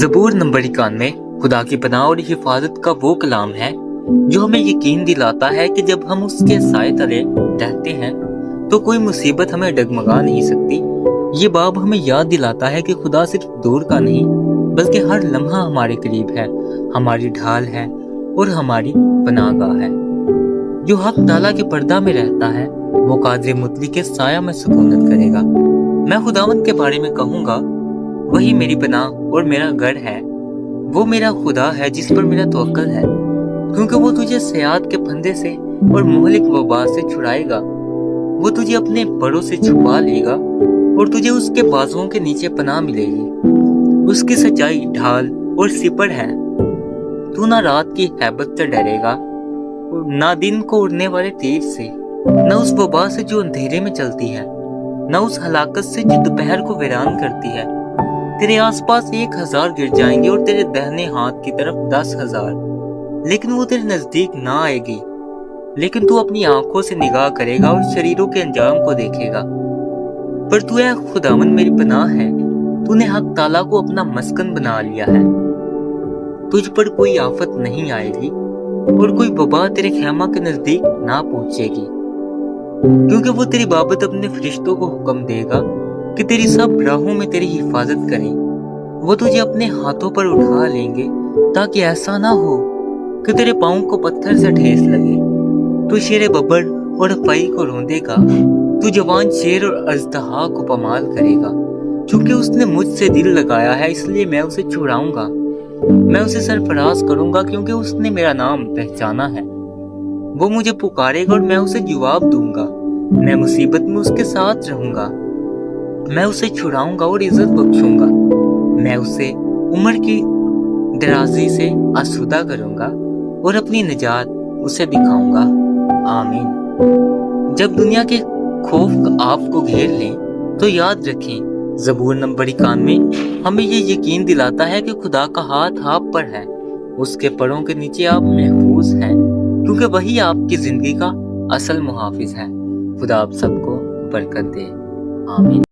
ज़बूर number 91 खुदा की पनाह और हिफाजत का वो कलाम है जो हमें यकीन दिलाता है कि जब हम उसके साए तले रहते हैं तो कोई मुसीबत हमें डगमगा नहीं सकती। ये बाब हमें याद दिलाता है कि खुदा सिर्फ दूर का नहीं बल्कि हर लम्हा हमारे करीब है, हमारी ढाल है और हमारी पनाहगाह है। जो हक ताला के पर्दा में रहता है वो कादिर मुतली के साया में सुकूनत करेगा। मैं खुदावंद के बारे में कहूँगा, वही मेरी पनाह और मेरा गढ़ है। वो मेरा खुदा है जिस पर मेरा तवक्कल है, क्योंकि वो तुझे सयाद के फंदे से और मुहलिक वबा से छुड़ाएगा। वो तुझे अपने बड़ों से छुपा लेगा और तुझे उसके बाजुओं के नीचे पनाह मिलेगी। उसकी सच्चाई ढाल और सिपड़ है। तू ना रात की हैबत से डरेगा और ना दिन को उड़ने वाले तीर से, न उस वबा से जो अंधेरे में चलती है, न उस हलाकत से जो दोपहर को वीरान करती है। तेरे आसपास 1000 गिर जाएंगे और तेरे दाहिने हाथ की तरफ 10,000, लेकिन वो तेरे नजदीक ना आएगी। लेकिन तू अपनी आंखों से निगाह करेगा और शरीरों के अंजाम को देखेगा। पर तू ऐ खुदावंद मेरी पनाह है, तूने हक ताला को अपना मस्कन बना लिया है। तुझ पर कोई आफत नहीं आएगी और कोई वबा तेरे खैमा के नजदीक ना पहुंचेगी, क्योंकि वो तेरी बाबत अपने फरिश्तों को हुक्म देगा कि तेरी सब राहों में तेरी हिफाजत करें। वो तुझे अपने हाथों पर उठा लेंगे ताकि ऐसा ना हो कि तेरे पाँव को पत्थर से ठेस लगे। तू शेर बब्बर और फई को रोंदेगा, तू जवान शेर और अजदहा को पमाल करेगा। क्योंकि उसने मुझसे दिल लगाया है इसलिए मैं उसे छुड़ाऊंगा। मैं उसे सरफराज करूंगा क्योंकि उसने मेरा नाम पहचाना है। वो मुझे पुकारेगा और मैं उसे जवाब दूंगा। मैं मुसीबत में उसके साथ रहूंगा। मैं उसे छुड़ाऊंगा और इज्जत बख्शूंगा। मैं उसे उम्र की दराजी से आसूदा करूंगा और अपनी निजात उसे दिखाऊंगा। आमीन। जब दुनिया के खौफ आपको घेर लें तो याद रखें, ज़बूर नंबर 91 हमें ये यकीन दिलाता है कि खुदा का हाथ आप पर है। उसके परों के नीचे आप महफूज हैं, क्योंकि वही आपकी जिंदगी का असल मुहाफिज है। खुदा आप सबको बरकत दे। आमीन।